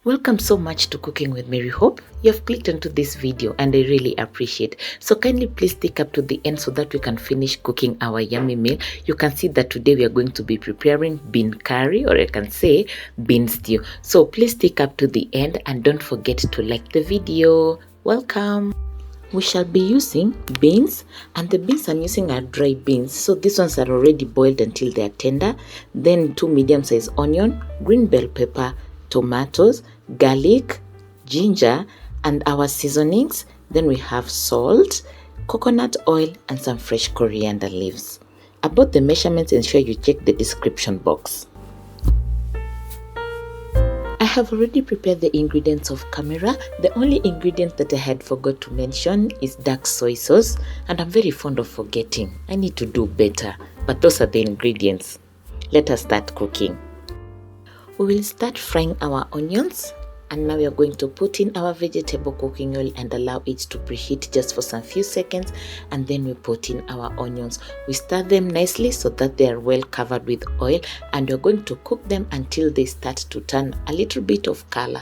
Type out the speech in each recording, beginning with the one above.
Welcome so much to Cooking with Merryhope. You've clicked onto this video and I really appreciate. So kindly please stick up to the end so that we can finish cooking our yummy meal. You can see that today we are going to be preparing bean curry, or I can say bean stew. So please stick up to the end and don't forget to like the video. Welcome. We shall be using beans, and the beans I'm using are dry beans. So these ones are already boiled until they are tender. Then 2 medium-sized onion, green bell pepper, tomatoes, garlic, ginger, and our seasonings. Then we have salt, coconut oil, and some fresh coriander leaves. About the measurements, ensure you check the description box. I have already prepared the ingredients off camera. The only ingredient that I had forgot to mention is dark soy sauce, and I'm very fond of forgetting. I need to do better, but those are the ingredients. Let us start cooking. We will start frying our onions, and now we are going to put in our vegetable cooking oil and allow it to preheat just for some few seconds, and then we put in our onions. We stir them nicely so that they are well covered with oil, and we're going to cook them until they start to turn a little bit of color.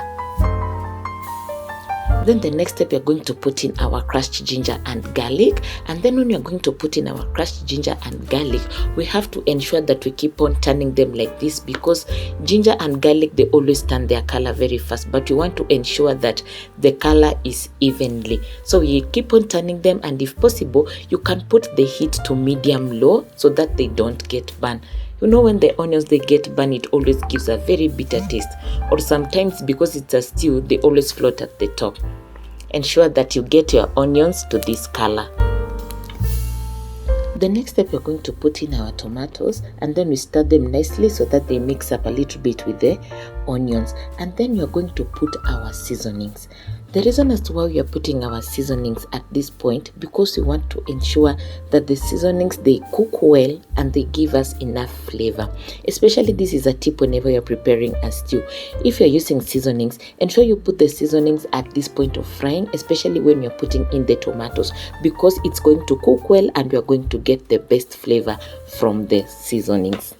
Then the next step, we're going to put in our crushed ginger and garlic. And then when you're going to put in our crushed ginger and garlic, we have to ensure that we keep on turning them like this, because ginger and garlic, they always turn their color very fast, but you want to ensure that the color is evenly. So you keep on turning them, and if possible, you can put the heat to medium low so that they don't get burned. You know, when the onions, they get burned, it always gives a very bitter taste. Or sometimes because it's a stew, they always float at the top. Ensure that you get your onions to this color. The next step, we're going to put in our tomatoes, and then we stir them nicely so that they mix up a little bit with the onions. And then you're going to put our seasonings. The reason as to why we are putting our seasonings at this point, because we want to ensure that the seasonings, they cook well and they give us enough flavor. Especially this is a tip whenever you're preparing a stew. If you're using seasonings, ensure you put the seasonings at this point of frying, especially when you're putting in the tomatoes, because it's going to cook well and you're going to get the best flavor from the seasonings.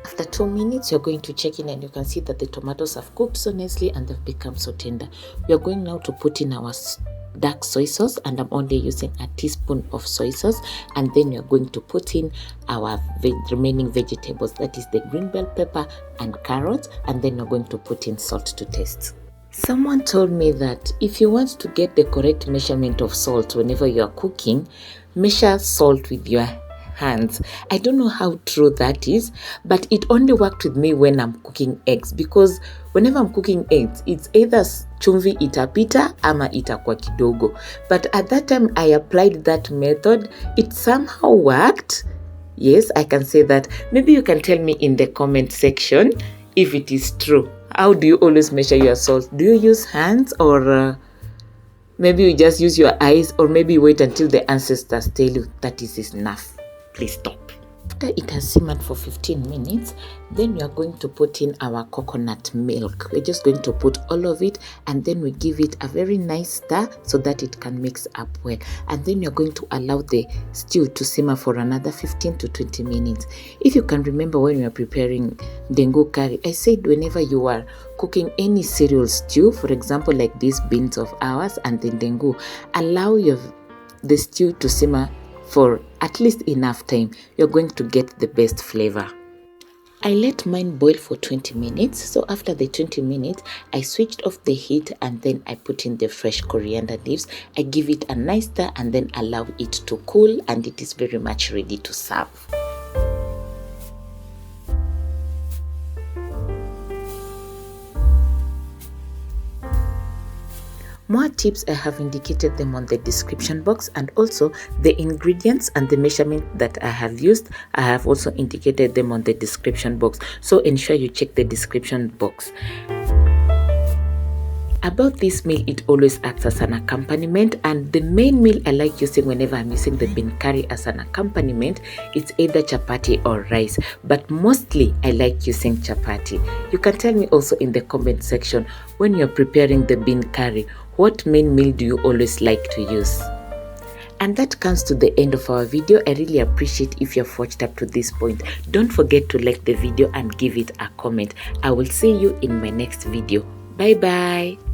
After 2 minutes, you're going to check in, and you can see that the tomatoes have cooked so nicely and they've become so tender. We are going now to put in our dark soy sauce, and I'm only using a teaspoon of soy sauce. And then you're going to put in our remaining vegetables, that is the green bell pepper and carrots, and then you're going to put in salt to taste. Someone told me that if you want to get the correct measurement of salt whenever you are cooking, measure salt with your hands. I don't know how true that is, but it only worked with me when I'm cooking eggs, because whenever I'm cooking eggs, it's either chumvi itapita ama itakuwa kidogo. But at that time I applied that method, it somehow worked. Yes, I can say that. Maybe you can tell me in the comment section if it is true. How do you always measure your salt? Do you use hands, or maybe you just use your eyes, or maybe you wait until the ancestors tell you that is enough? Please stop. After it has simmered for 15 minutes, then we are going to put in our coconut milk. We're just going to put all of it, and then we give it a very nice stir so that it can mix up well. And then you're going to allow the stew to simmer for another 15 to 20 minutes. If you can remember when we were preparing dengu curry, I said whenever you are cooking any cereal stew, for example like these beans of ours and the dengu, allow the stew to simmer for at least enough time. You're going to get the best flavor. I let mine boil for 20 minutes. So after the 20 minutes, I switched off the heat, and then I put in the fresh coriander leaves. I give it a nice stir and then allow it to cool, and it is very much ready to serve. More tips, I have indicated them on the description box, and also the ingredients and the measurement that I have used, I have also indicated them on the description box. So ensure you check the description box. About this meal, it always acts as an accompaniment, and the main meal I like using whenever I'm using the bean curry as an accompaniment, it's either chapati or rice, but mostly I like using chapati. You can tell me also in the comment section, when you're preparing the bean curry, what main meal do you always like to use? And that comes to the end of our video. I really appreciate if you've watched up to this point. Don't forget to like the video and give it a comment. I will see you in my next video. Bye bye.